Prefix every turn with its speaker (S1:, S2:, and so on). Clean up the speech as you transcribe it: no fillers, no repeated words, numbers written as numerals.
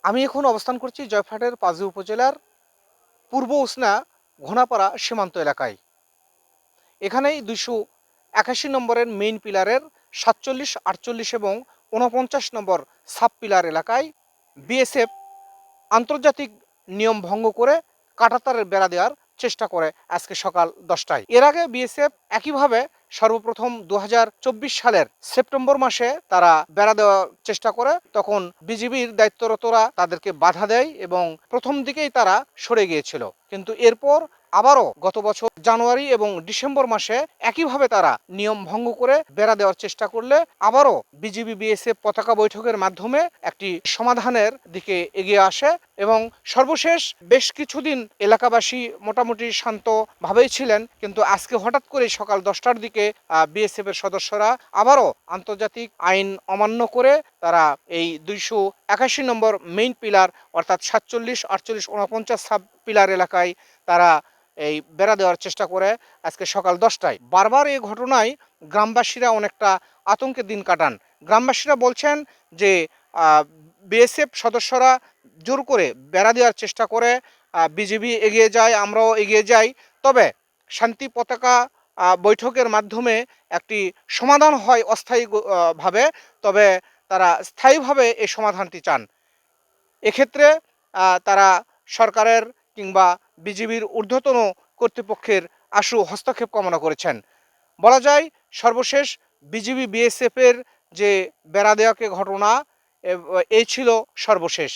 S1: আমি এখন অবস্থান করছি জয়পুরহাটের পাঁচবি উপজেলার পূর্ব উসনা ঘোনাপাড়া সীমান্ত এলাকায়। এখানেই 281 নম্বরের মেইন পিলারের 47, 48 এবং 49 নম্বর সাব পিলার এলাকায় বিএসএফ আন্তর্জাতিক নিয়ম ভঙ্গ করে কাঁটাতারের বেড়া দেওয়ার চেষ্টা করে আজকে সকাল 10টায়। এর আগে বিএসএফ একইভাবে সর্বপ্রথম 2024 সালের সেপ্টেম্বর মাসে তারা বেড়া দেওয়ার চেষ্টা করে, তখন বিজিবির দায়িত্বরতরা তাদেরকে বাধা দেয় এবং প্রথম দিকেই তারা সরে গিয়েছিল। কিন্তু এরপর আবারও গত বছর জানুয়ারি এবং ডিসেম্বর মাসে একইভাবে তারা নিয়ম ভঙ্গ করে বেড়া দেওয়ার চেষ্টা করলে আবারও বিজিবি বিএসএফ পতাকা বৈঠকের মাধ্যমে একটি সমাধানের দিকে এগিয়ে আসে এবং সর্বশেষ বেশ কিছুদিন এলাকাবাসী মোটামুটি শান্তভাবেই ছিলেন। কিন্তু আজকে হঠাৎ করে সকাল 10টার দিকে বিএসএফ এর সদস্যরা আবারও আন্তর্জাতিক আইন অমান্য করে তারা এই 281 নম্বর মেইন পিলার অর্থাৎ 47, 48, 49 সাব পিলার এলাকায় তারা এই বেড়া দেওয়ার চেষ্টা করে আজকে সকাল 10টায়। বারবার এই ঘটনায় গ্রামবাসীরা অনেকটা আতঙ্কে দিন কাটান। গ্রামবাসীরা বলছেন যে বিএসএফ সদস্যরা জোর করে বেড়া দেওয়ার চেষ্টা করে, বিজিবি এগিয়ে যায়, আমরাও এগিয়ে যাই, তবে শান্তি পতাকা বৈঠকের মাধ্যমে একটি সমাধান হয় অস্থায়ী ভাবে, তবে তারা স্থায়ীভাবে এই সমাধানটি চান। এক্ষেত্রে তারা সরকারের কিংবা বিজিবির ঊর্ধ্বতন কর্তৃপক্ষের আশু হস্তক্ষেপ কামনা করেছেন। বলা যায় সর্বশেষ বিজিবি বিএসএফের যে বেড়া দেওয়াকে ঘটনা, এই ছিল সর্বশেষ।